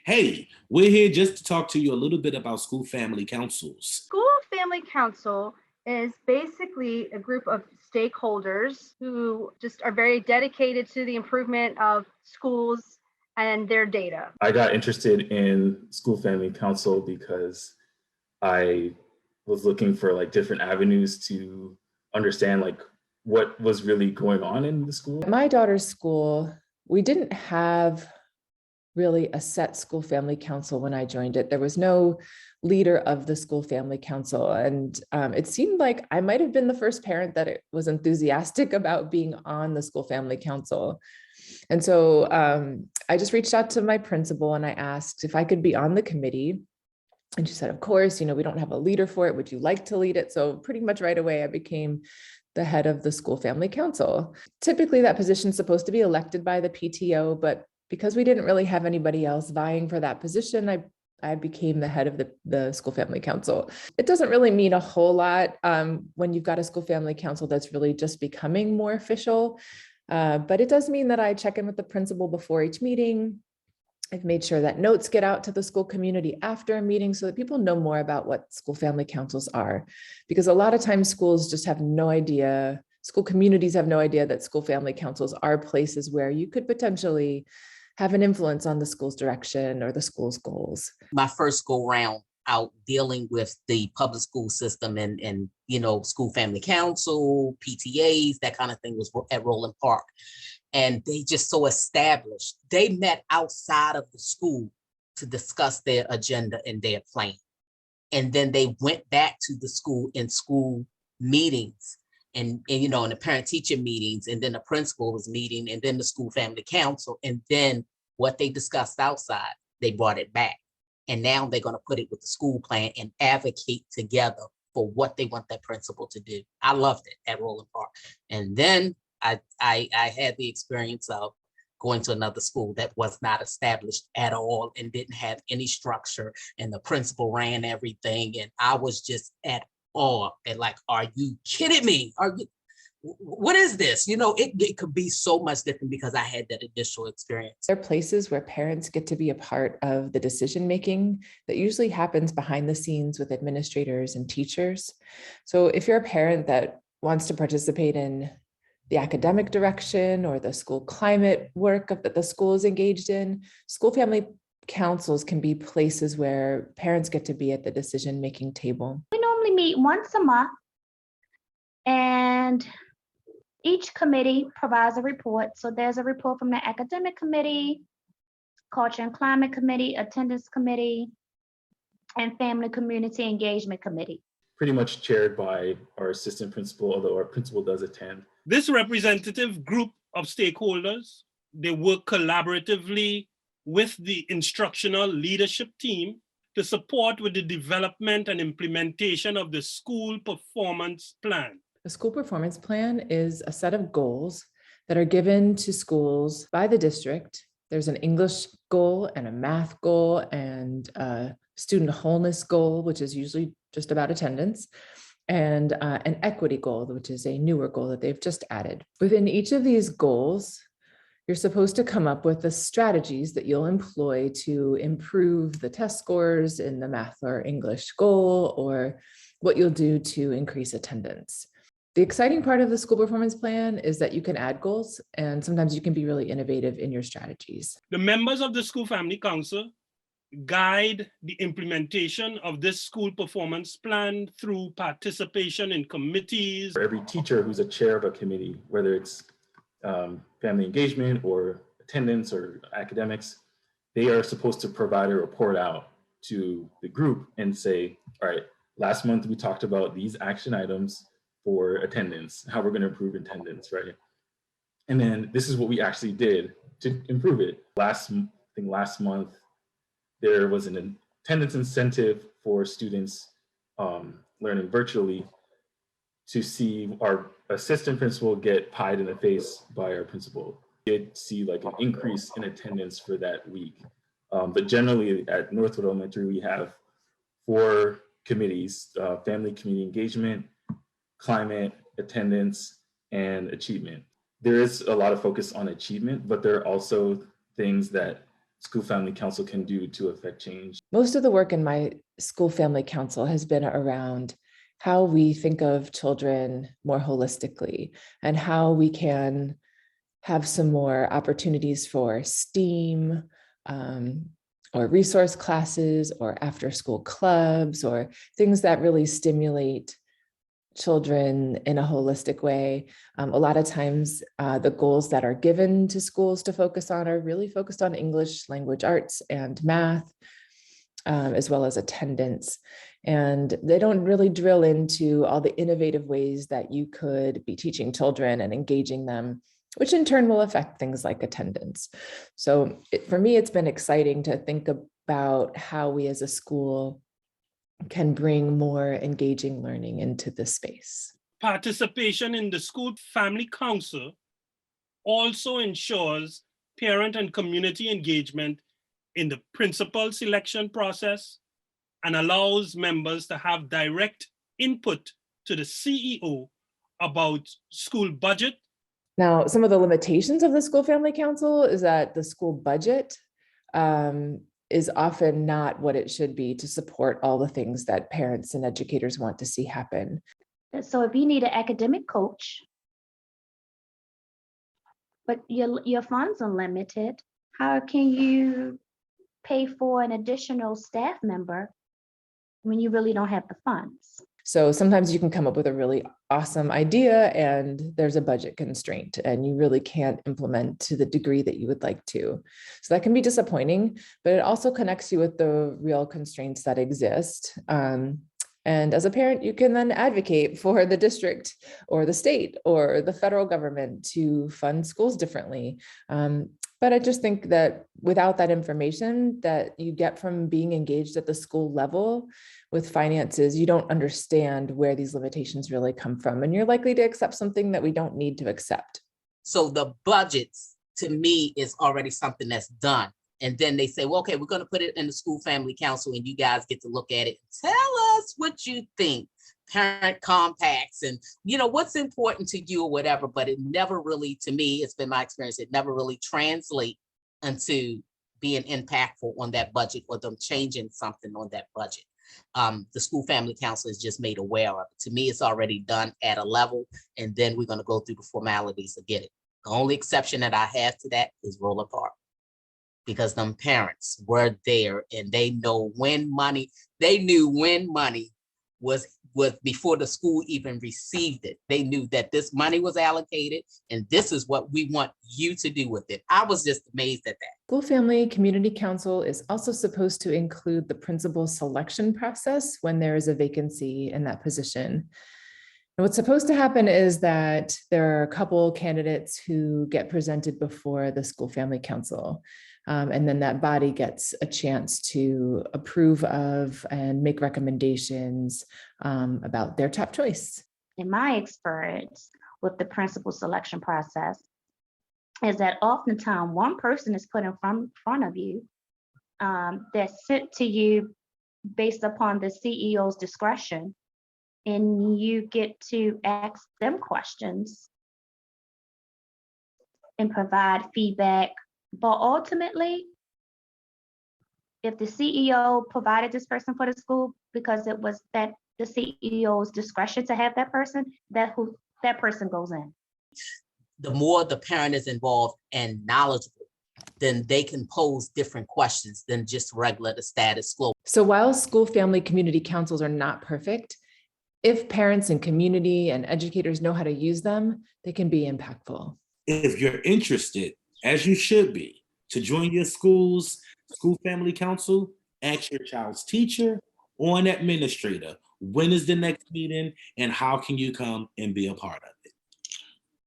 Hey, we're here just to talk to you a little bit about school family councils. School Family Council is basically a group of stakeholders who just are very dedicated to the improvement of schools and their data. I got interested in School Family Council because I was looking for like different avenues to understand like what was really going on in the school. At my daughter's school, we didn't have really a set school family council when I joined it. There was no leader of the school family council. And it seemed like I might have been the first parent that was enthusiastic about being on the school family council. And so I just reached out to my principal and I asked if I could be on the committee. And she said, of course, we don't have a leader for it. Would you like to lead it? So pretty much right away, I became the head of the school family council. Typically that position is supposed to be elected by the PTO, but because we didn't really have anybody else vying for that position, I became the head of the school family council. It doesn't really mean a whole lot when you've got a school family council that's really just becoming more official. But it does mean that I check in with the principal before each meeting. I've made sure that notes get out to the school community after a meeting so that people know more about what school family councils are. Because a lot of times schools just have no idea, school communities have no idea that school family councils are places where you could potentially have an influence on the school's direction or the school's goals. My first go round out dealing with the public school system and school family council, PTAs, that kind of thing was at Roland Park. And they just so established. They met outside of the school to discuss their agenda and their plan. And then they went back to the school in school meetings and in the parent teacher meetings, and then the principal was meeting, and then the school family council, and then what they discussed outside, they brought it back. And now they're going to put it with the school plan and advocate together for what they want that principal to do. I loved it at Roland Park. And then I had the experience of going to another school that was not established at all and didn't have any structure, and the principal ran everything. And I was just at awe and like, are you kidding me? What is this? It could be so much different because I had that initial experience. There are places where parents get to be a part of the decision-making that usually happens behind the scenes with administrators and teachers. So if you're a parent that wants to participate in the academic direction or the school climate work that the school is engaged in, school family councils can be places where parents get to be at the decision-making table. We normally meet once a month, and each committee provides a report. So there's a report from the academic committee, culture and climate committee, attendance committee, and family community engagement committee. Pretty much chaired by our assistant principal, although our principal does attend. This representative group of stakeholders, they work collaboratively with the instructional leadership team to support with the development and implementation of the school performance plan. The school performance plan is a set of goals that are given to schools by the district. There's an English goal and a math goal and a student wholeness goal, which is usually just about attendance, and an equity goal, which is a newer goal that they've just added. Within each of these goals, you're supposed to come up with the strategies that you'll employ to improve the test scores in the math or English goal, or what you'll do to increase attendance. The exciting part of the school performance plan is that you can add goals, and sometimes you can be really innovative in your strategies. The members of the School Family Council guide the implementation of this school performance plan through participation in committees. For every teacher who's a chair of a committee, whether it's family engagement or attendance or academics, they are supposed to provide a report out to the group and say, all right, last month we talked about these action items for attendance, how we're going to improve attendance, right? And then this is what we actually did to improve it. Last month, there was an attendance incentive for students learning virtually to see our assistant principal get pied in the face by our principal. We did see like an increase in attendance for that week. But generally at Northwood Elementary, we have 4 committees, family community engagement, climate, attendance, and achievement. There is a lot of focus on achievement, but there are also things that school family council can do to affect change? Most of the work in my school family council has been around how we think of children more holistically and how we can have some more opportunities for STEAM, or resource classes or after school clubs or things that really stimulate children in a holistic way. A lot of times the goals that are given to schools to focus on are really focused on English language arts and math, as well as attendance. And they don't really drill into all the innovative ways that you could be teaching children and engaging them, which in turn will affect things like attendance. So for me, it's been exciting to think about how we as a school can bring more engaging learning into this space. Participation in the school family council also ensures parent and community engagement in the principal selection process and allows members to have direct input to the CEO about school budget. Now, some of the limitations of the school family council is that the school budget is often not what it should be to support all the things that parents and educators want to see happen. So if you need an academic coach, but your funds are limited, how can you pay for an additional staff member when you really don't have the funds? So sometimes you can come up with a really awesome idea and there's a budget constraint and you really can't implement to the degree that you would like to. So that can be disappointing, but it also connects you with the real constraints that exist. And as a parent, you can then advocate for the district or the state or the federal government to fund schools differently. But I just think that without that information that you get from being engaged at the school level with finances, you don't understand where these limitations really come from. And you're likely to accept something that we don't need to accept. So the budgets, to me, is already something that's done. And then they say, well, okay, we're going to put it in the school family council and you guys get to look at it and tell us what you think. Parent compacts and, what's important to you or whatever, but it never really, to me, it's been my experience, it never really translates into being impactful on that budget or them changing something on that budget. The school family council is just made aware of it. To me, it's already done at a level, and then we're going to go through the formalities to get it. The only exception that I have to that is Roland Park, because them parents were there and they knew when money was before the school even received it. They knew that this money was allocated and this is what we want you to do with it. I was just amazed at that. School Family Community Council is also supposed to include the principal selection process when there is a vacancy in that position. And what's supposed to happen is that there are a couple candidates who get presented before the School Family Council. And then that body gets a chance to approve of and make recommendations about their top choice. In my experience with the principal selection process is that oftentimes one person is put in front of you that's sent to you based upon the CEO's discretion, and you get to ask them questions and provide feedback. But ultimately, if the CEO provided this person for the school because it was that the CEO's discretion to have that person, that person goes in. The more the parent is involved and knowledgeable, then they can pose different questions than just regular the status quo. So while school family community councils are not perfect, if parents and community and educators know how to use them, they can be impactful. If you're interested, as you should be, to join your school's school family council, ask your child's teacher or an administrator, when is the next meeting and how can you come and be a part of it?